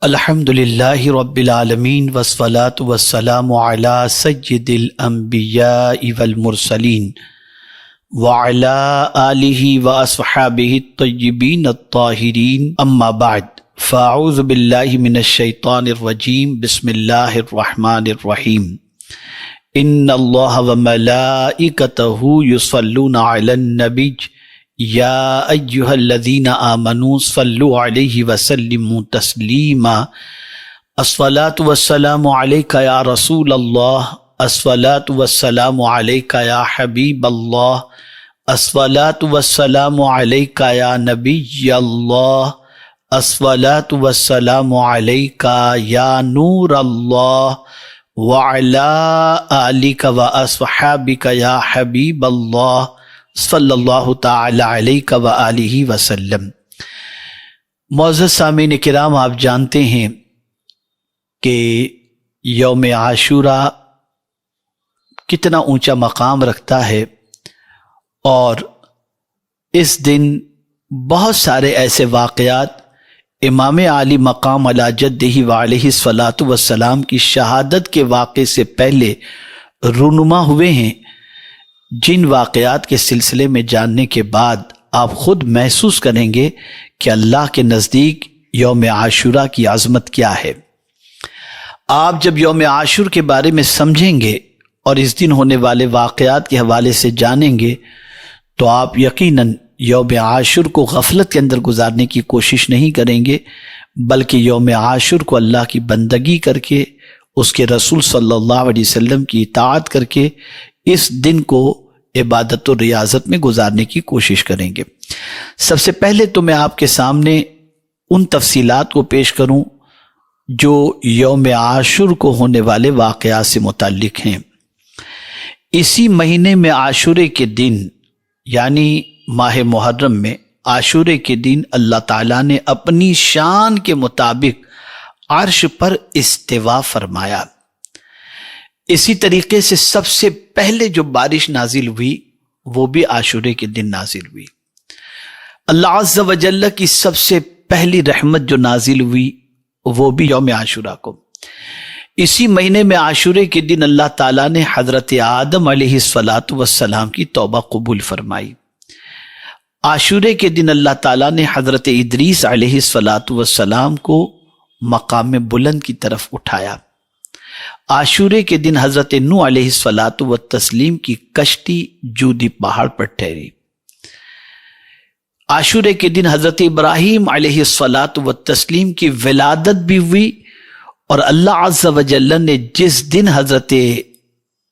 الحمدللہ رب العالمین والصلاة والسلام علی سید الانبیاء والمرسلین وعلی آلہ واصحابہ الطیبین الطاہرین اما بعد فاعوذ باللہ من الشیطان الرجیم بسم اللہ الرحمن الرحیم ان اللہ وملائکتہ یصلون علی النبی یا ایہا الذین آمنوا صلوا علیہ وسلموا تسلیما الصلاة والسلام علیکہ یا رسول اللہ الصلاة والسلام علیکہ یا حبیب اللہ الصلاة والسلام علیکہ یا نبی اللہ الصلاة والسلام علیکہ یا نور اللہ وعلا آلک واصحابک یا حبیب اللہ صلی اللہ تعالی علیہ وآلہ وسلم۔ معزز سامعین کرام، آپ جانتے ہیں کہ یوم عاشوراء کتنا اونچا مقام رکھتا ہے، اور اس دن بہت سارے ایسے واقعات امام عالی مقام علی جدہ وعلیہ الصلاۃ والسلام کی شہادت کے واقعے سے پہلے رونما ہوئے ہیں، جن واقعات کے سلسلے میں جاننے کے بعد آپ خود محسوس کریں گے کہ اللہ کے نزدیک یوم عاشوراء کی عظمت کیا ہے۔ آپ جب یوم عاشور کے بارے میں سمجھیں گے اور اس دن ہونے والے واقعات کے حوالے سے جانیں گے تو آپ یقیناً یوم عاشور کو غفلت کے اندر گزارنے کی کوشش نہیں کریں گے، بلکہ یوم عاشور کو اللہ کی بندگی کر کے، اس کے رسول صلی اللہ علیہ وسلم کی اطاعت کر کے اس دن کو عبادت و ریاضت میں گزارنے کی کوشش کریں گے۔ سب سے پہلے تو میں آپ کے سامنے ان تفصیلات کو پیش کروں جو یوم عاشور کو ہونے والے واقعات سے متعلق ہیں۔ اسی مہینے میں عاشورے کے دن، یعنی ماہ محرم میں عاشورے کے دن، اللہ تعالیٰ نے اپنی شان کے مطابق عرش پر استوا فرمایا۔ اسی طریقے سے سب سے پہلے جو بارش نازل ہوئی وہ بھی عاشورے کے دن نازل ہوئی۔ اللہ عز و جل کی سب سے پہلی رحمت جو نازل ہوئی وہ بھی یوم عاشوراء کو۔ اسی مہینے میں عاشورے کے دن اللہ تعالیٰ نے حضرت آدم علیہ السلام کی توبہ قبول فرمائی۔ عاشورے کے دن اللہ تعالیٰ نے حضرت ادریس علیہ السلام کو مقام بلند کی طرف اٹھایا۔ عاشورے کے دن حضرت نوح علیہ السلام کی کشتی جودی پہاڑ پر ٹھہری۔ عاشورے کے دن حضرت ابراہیم علیہ السلام کی ولادت بھی ہوئی، اور اللہ عز و جل نے جس دن حضرت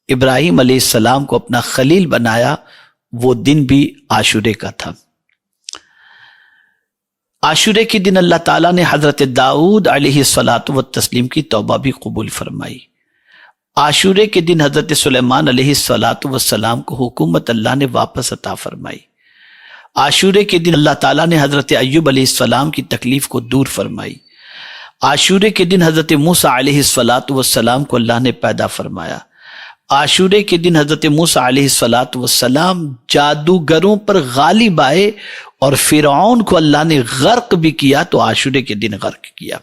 ابراہیم علیہ السلام کو اپنا خلیل بنایا وہ دن بھی عاشورے کا تھا۔ عاشورے کے دن اللہ تعالیٰ نے حضرت داؤد علیہ السلام کی توبہ بھی قبول فرمائی۔ عاشورے کے دن حضرت سلیمان علیہ السلام کو حکومت اللہ نے واپس عطا فرمائی۔ عاشورے کے دن اللہ تعالیٰ نے حضرت ایوب علیہ السلام کی تکلیف کو دور فرمائی۔ عاشورے کے دن حضرت موسیٰ علیہ السلام کو اللہ نے پیدا فرمایا۔ عاشورے کے دن حضرت موسیٰ علیہ السلام جادوگروں پر غالب آئے، اور فرعون کو اللہ نے غرق بھی کیا تو عاشورے کے دن غرق کیا۔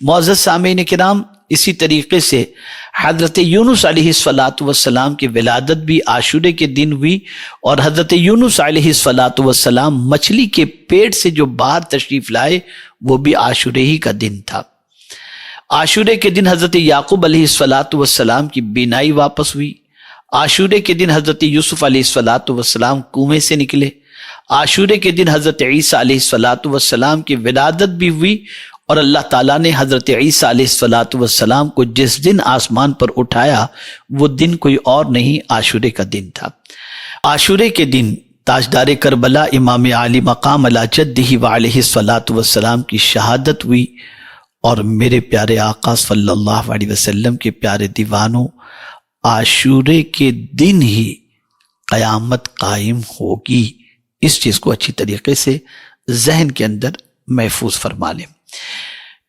معزز سامعین کرام، اسی طریقے سے حضرت یونس علیہ السلام کی ولادت بھی عاشورے کے دن ہوئی، اور حضرت یونس علیہ السلام مچھلی کے پیٹ سے جو باہر تشریف لائے وہ بھی عاشورے ہی کا دن تھا۔ عاشورے کے دن حضرت یعقوب علیہ السلام کی بینائی واپس ہوئی۔ عاشورے کے دن حضرت یوسف علیہ السلام کنویں سے نکلے۔ عاشورے کے دن حضرت عیسیٰ علیہ السلام کی ولادت بھی ہوئی، اور اللہ تعالیٰ نے حضرت عیسیٰ علیہ السلام کو جس دن آسمان پر اٹھایا وہ دن کوئی اور نہیں، عاشورے کا دن تھا۔ عاشورے کے دن تاجدار کربلا امام عالی مقام علی جدہ وعلیہ السلام کی شہادت ہوئی، اور میرے پیارے آقا صلی اللہ علیہ وسلم کے پیارے دیوانوں، عاشورے کے دن ہی قیامت قائم ہوگی۔ اس چیز کو اچھی طریقے سے ذہن کے اندر محفوظ فرما لیں۔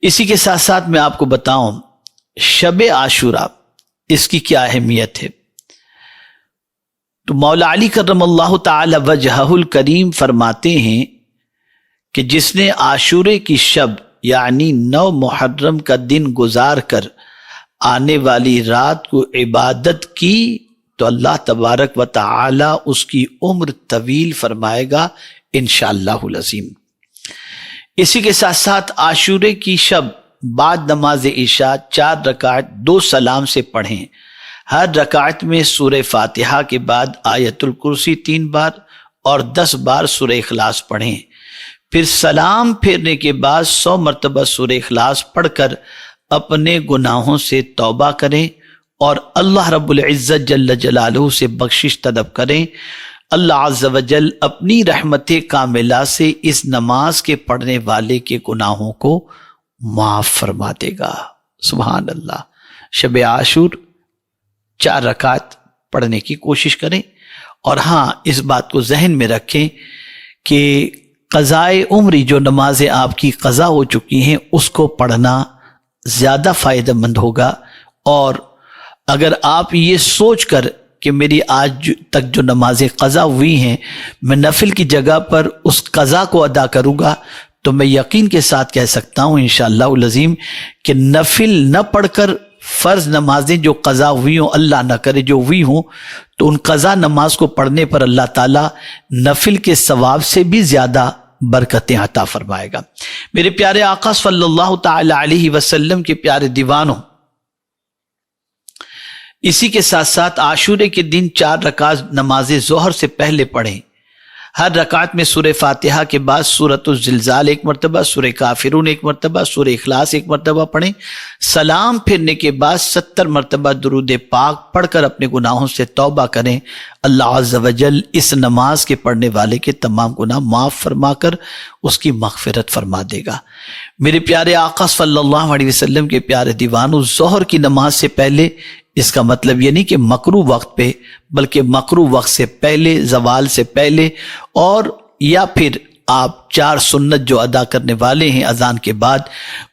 اسی کے ساتھ ساتھ میں آپ کو بتاؤں شب عاشوراء، اس کی کیا اہمیت ہے۔ تو مولا علی کرم اللہ تعالی وجہہ الکریم فرماتے ہیں کہ جس نے عاشورے کی شب یعنی 9 محرم کا دن گزار کر آنے والی رات کو عبادت کی تو اللہ تبارک و تعالی اس کی عمر طویل فرمائے گا انشاءاللہ العظیم۔ اسی کے ساتھ ساتھ عاشورے کی شب بعد نماز عشاء 4 رکعت 2 سلام سے پڑھیں۔ ہر رکعت میں سورہ فاتحہ کے بعد آیت الکرسی 3 بار اور 10 بار سورہ اخلاص پڑھیں، پھر سلام پھیرنے کے بعد 100 مرتبہ سورہ اخلاص پڑھ کر اپنے گناہوں سے توبہ کریں اور اللہ رب العزت جل جلالہ سے بخشش طلب کریں۔ اللہ عز و جل اپنی رحمت کاملہ سے اس نماز کے پڑھنے والے کے گناہوں کو معاف فرما دے گا۔ سبحان اللہ۔ شب عاشور 4 رکعت پڑھنے کی کوشش کریں، اور ہاں اس بات کو ذہن میں رکھیں کہ قضائے عمری جو نمازیں آپ کی قضا ہو چکی ہیں اس کو پڑھنا زیادہ فائدہ مند ہوگا، اور اگر آپ یہ سوچ کر کہ میری آج تک جو نمازیں قضا ہوئی ہیں میں نفل کی جگہ پر اس قضا کو ادا کروں گا، تو میں یقین کے ساتھ کہہ سکتا ہوں انشاءاللہ العظیم کہ نفل نہ پڑھ کر فرض نمازیں جو قضا ہوئی ہوں، اللہ نہ کرے جو ہوئی ہوں، تو ان قضا نماز کو پڑھنے پر اللہ تعالیٰ نفل کے ثواب سے بھی زیادہ برکتیں عطا فرمائے گا۔ میرے پیارے آقا صلی اللہ تعالی علیہ وسلم کے پیارے دیوانوں، اسی کے ساتھ ساتھ عاشورے کے دن 4 رکعت نماز ظہر سے پہلے پڑھیں۔ ہر رکعت میں سورہ فاتحہ کے بعد سورۃ الزلزال 1 مرتبہ، سورہ کافرون 1 مرتبہ، سورہ اخلاص 1 مرتبہ پڑھیں۔ سلام پھرنے کے بعد 70 مرتبہ درود پاک پڑھ کر اپنے گناہوں سے توبہ کریں۔ اللہ عز و جل اس نماز کے پڑھنے والے کے تمام گناہ معاف فرما کر اس کی مغفرت فرما دے گا۔ میرے پیارے آقا صلی اللہ علیہ وسلم کے پیارے دیوانوں، ظہر کی نماز سے پہلے، اس کا مطلب یہ نہیں کہ مکروہ وقت پہ، بلکہ مکروہ وقت سے پہلے، زوال سے پہلے، اور یا پھر آپ 4 سنت جو ادا کرنے والے ہیں اذان کے بعد،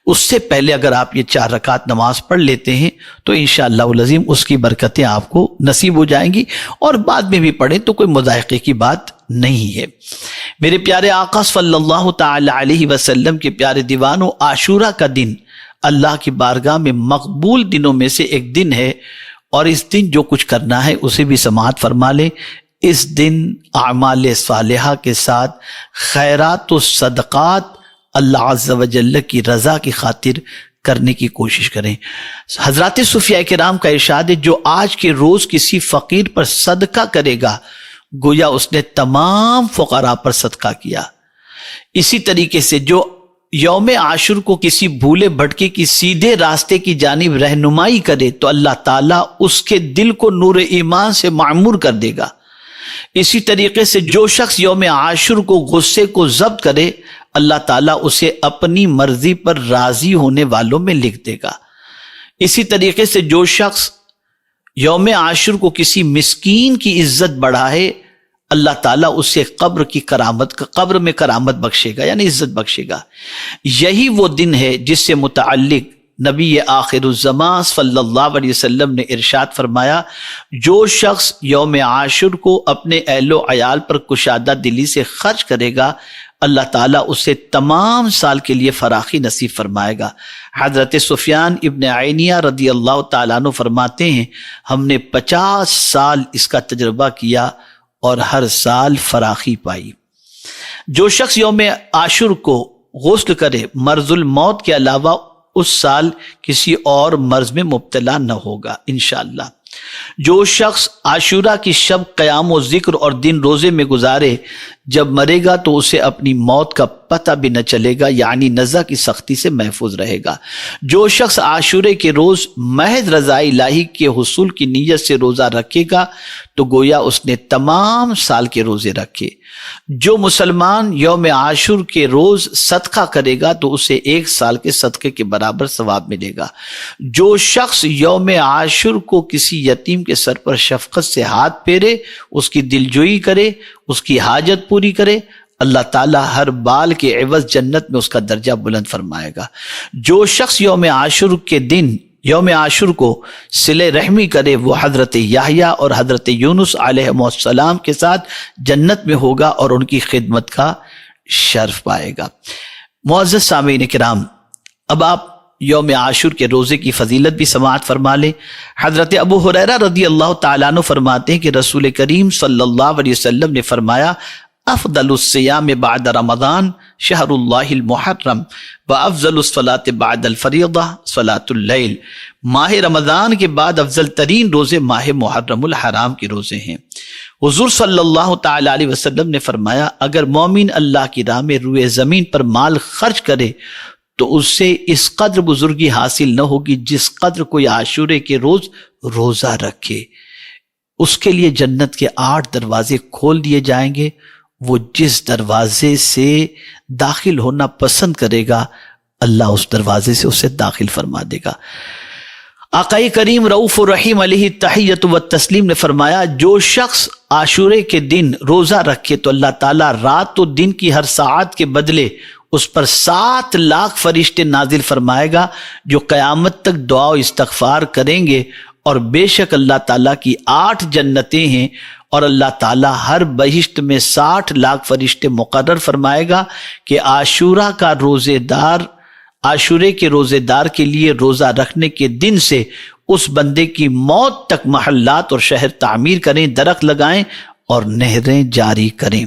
اس سے پہلے اگر آپ یہ 4 رکعت نماز پڑھ لیتے ہیں تو انشاءاللہ العظیم اس کی برکتیں آپ کو نصیب ہو جائیں گی، اور بعد میں بھی پڑھیں تو کوئی مضائقے کی بات نہیں ہے۔ میرے پیارے آقا صلی اللہ تعالی علیہ وسلم کے پیارے دیوانوں، عاشورہ کا دن اللہ کی بارگاہ میں مقبول دنوں میں سے ایک دن ہے، اور اس دن جو کچھ کرنا ہے اسے بھی سماعت فرما لیں۔ اس دن اعمال صالحہ کے ساتھ خیرات و صدقات اللہ عز و جل کی رضا کی خاطر کرنے کی کوشش کریں۔ حضرات صوفیاء کرام کا ارشاد ہے، جو آج کے روز کسی فقیر پر صدقہ کرے گا گویا اس نے تمام فقراء پر صدقہ کیا۔ اسی طریقے سے جو یوم عاشور کو کسی بھولے بھٹکے کی سیدھے راستے کی جانب رہنمائی کرے تو اللہ تعالیٰ اس کے دل کو نور ایمان سے معمور کر دے گا۔ اسی طریقے سے جو شخص یوم عاشور کو غصے کو ضبط کرے، اللہ تعالیٰ اسے اپنی مرضی پر راضی ہونے والوں میں لکھ دے گا۔ اسی طریقے سے جو شخص یوم عاشور کو کسی مسکین کی عزت بڑھائے، اللہ تعالیٰ اسے قبر میں کرامت بخشے گا، یعنی عزت بخشے گا۔ یہی وہ دن ہے جس سے متعلق نبی آخر الزمان صلی اللہ علیہ وسلم نے ارشاد فرمایا، جو شخص یوم عاشور کو اپنے اہل و عیال پر کشادہ دلی سے خرچ کرے گا، اللہ تعالیٰ اسے تمام سال کے لیے فراخی نصیب فرمائے گا۔ حضرت سفیان ابن عینیہ رضی اللہ تعالیٰ عنہ فرماتے ہیں، ہم نے 50 سال اس کا تجربہ کیا اور ہر سال فراخی پائی۔ جو شخص یوم عاشور کو غسل کرے، مرض الموت کے علاوہ اس سال کسی اور مرض میں مبتلا نہ ہوگا انشاءاللہ۔ جو شخص عاشورہ کی شب قیام و ذکر اور دن روزے میں گزارے، جب مرے گا تو اسے اپنی موت کا پتہ بھی نہ چلے گا، یعنی نزع کی سختی سے محفوظ رہے گا۔ جو شخص عاشورے کے روز محض رضا الہی کے حصول کی نیت سے روزہ رکھے گا تو گویا اس نے تمام سال کے روزے رکھے۔ جو مسلمان یوم عاشور کے روز صدقہ کرے گا تو اسے 1 سال کے صدقے کے برابر ثواب ملے گا۔ جو شخص یوم عاشور کو کسی یتیم کے سر پر شفقت سے ہاتھ پھیرے، اس کی دلجوئی کرے، اس کی حاجت پوری کرے، اللہ تعالیٰ ہر بال کے عوض جنت میں اس کا درجہ بلند فرمائے گا۔ جو شخص یوم عاشور کے دن یوم عاشور کو صلہ رحمی کرے، وہ حضرت یحییٰ اور حضرت یونس علیہ السلام کے ساتھ جنت میں ہوگا اور ان کی خدمت کا شرف پائے گا۔ معزز سامعین کرام، اب آپ یوم عاشور کے روزے کی فضیلت بھی سماعت فرما لیں۔ حضرت ابو ہریرہ رضی اللہ تعالیٰ عنہ فرماتے ہیں کہ رسول کریم صلی اللہ علیہ وسلم نے فرمایا افضل الصیام بعد رمضان شہر اللہ المحرم وافضل الصلاۃ بعد الفریضہ صلاۃ اللیل، ماہ رمضان کے بعد افضل ترین روزے ماہ محرم الحرام کے روزے ہیں۔ حضور صلی اللہ تعالی علیہ وسلم نے فرمایا اگر مومن اللہ کی راہ میں روئے زمین پر مال خرچ کرے تو اس سے اس قدر بزرگی حاصل نہ ہوگی جس قدر کوئی عاشورے کے روز روزہ رکھے۔ اس کے لیے جنت کے 8 دروازے کھول دیے جائیں گے، وہ جس دروازے سے داخل ہونا پسند کرے گا اللہ اس دروازے سے اسے داخل فرما دے گا۔ آقا کریم رؤوف الرحیم علیہ التحیۃ والتسلیم نے فرمایا جو شخص عاشورے کے دن روزہ رکھے تو اللہ تعالیٰ رات و دن کی ہر ساعت کے بدلے اس پر 7 لاکھ فرشتے نازل فرمائے گا جو قیامت تک دعا و استغفار کریں گے، اور بے شک اللہ تعالیٰ کی 8 جنتیں ہیں اور اللہ تعالیٰ ہر بہشت میں 60 لاکھ فرشتے مقرر فرمائے گا کہ عاشورہ کا روزے دار، عاشورے کے روزے دار کے لیے روزہ رکھنے کے دن سے اس بندے کی موت تک محلات اور شہر تعمیر کریں، درخت لگائیں اور نہریں جاری کریں۔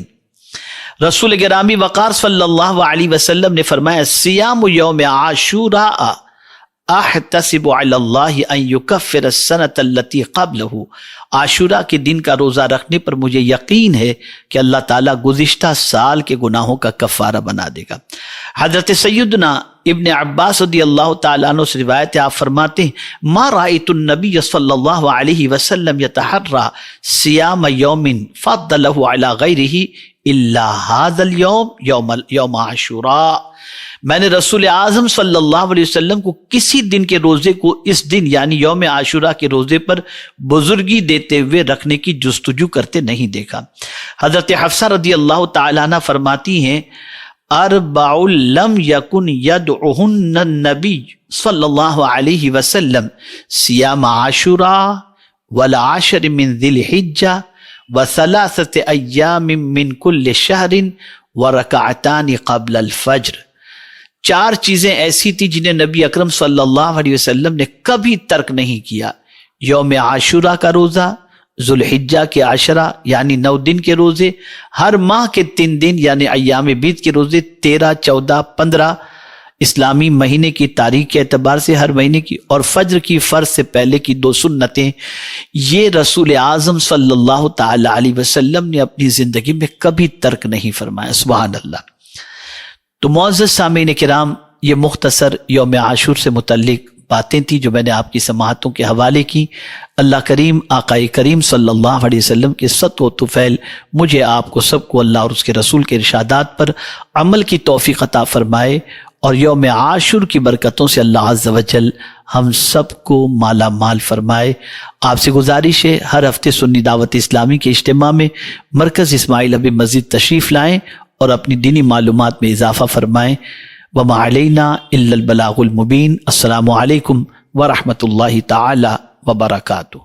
رسول گرامی وقار صلی اللہ علیہ وسلم نے فرمایا سیام یوم عاشوراء احتسب علی اللہ ان یکفر السنۃ التي قبلہ، عاشورہ کے دن کا روزہ رکھنے پر مجھے یقین ہے کہ اللہ تعالیٰ گزشتہ سال کے گناہوں کا کفارہ بنا دے گا۔ حضرت سیدنا ابن عباس رضی اللہ تعالیٰ عنہ سے روایت ہے، آپ فرماتے ہیں ما رأیت النبی صلی اللہ علیہ وسلم یتحری صیام یوم فضلہ علی غیرہ الا ھذا اليوم یوم عاشوراء، میں نے رسول اعظم صلی اللہ علیہ وسلم کو کسی دن کے روزے کو اس دن یعنی یوم عاشوراء کے روزے پر بزرگی دیتے ہوئے رکھنے کی جستجو کرتے نہیں دیکھا۔ حضرت حفصہ رضی اللہ تعالیٰ عنہ فرماتی ہیں اربع لم یکن یدعہن النبی صلی اللہ علیہ وسلم صیام عاشوراء والعشر من ذی الحجہ وثلاثۃ ایام من کل شہر ورکعتان قبل الفجر، 4 چیزیں ایسی تھی جنہیں نبی اکرم صلی اللہ علیہ وسلم نے کبھی ترک نہیں کیا، یوم عاشوراء کا روزہ، ذوالحجہ کے 10 یعنی 9 دن کے روزے، ہر ماہ کے 3 دن یعنی ایام بیت کے روزے 13، 14، 15 اسلامی مہینے کی تاریخ کے اعتبار سے ہر مہینے کی، اور فجر کی فرض سے پہلے کی 2 سنتیں، یہ رسول اعظم صلی اللہ تعالی علیہ وسلم نے اپنی زندگی میں کبھی ترک نہیں فرمایا۔ سبحان اللہ۔ تو معزز سامعین کرام، یہ مختصر یوم عاشور سے متعلق باتیں تھیں جو میں نے آپ کی سماعتوں کے حوالے کی۔ اللہ کریم آقا کریم صلی اللہ علیہ وسلم کے صدق و طفیل مجھے آپ کو سب کو اللہ اور اس کے رسول کے ارشادات پر عمل کی توفیق عطا فرمائے، اور یوم عاشور کی برکتوں سے اللہ عز و جل ہم سب کو مالا مال فرمائے۔ آپ سے گزارش ہے ہر ہفتے سنی دعوت اسلامی کے اجتماع میں مرکز اسماعیل حبیب مسجد تشریف لائیں اور اپنی دینی معلومات میں اضافہ فرمائیں۔ وما علینا الا البلاغ المبین۔ السلام علیکم ورحمۃ اللہ تعالی وبرکاتہ۔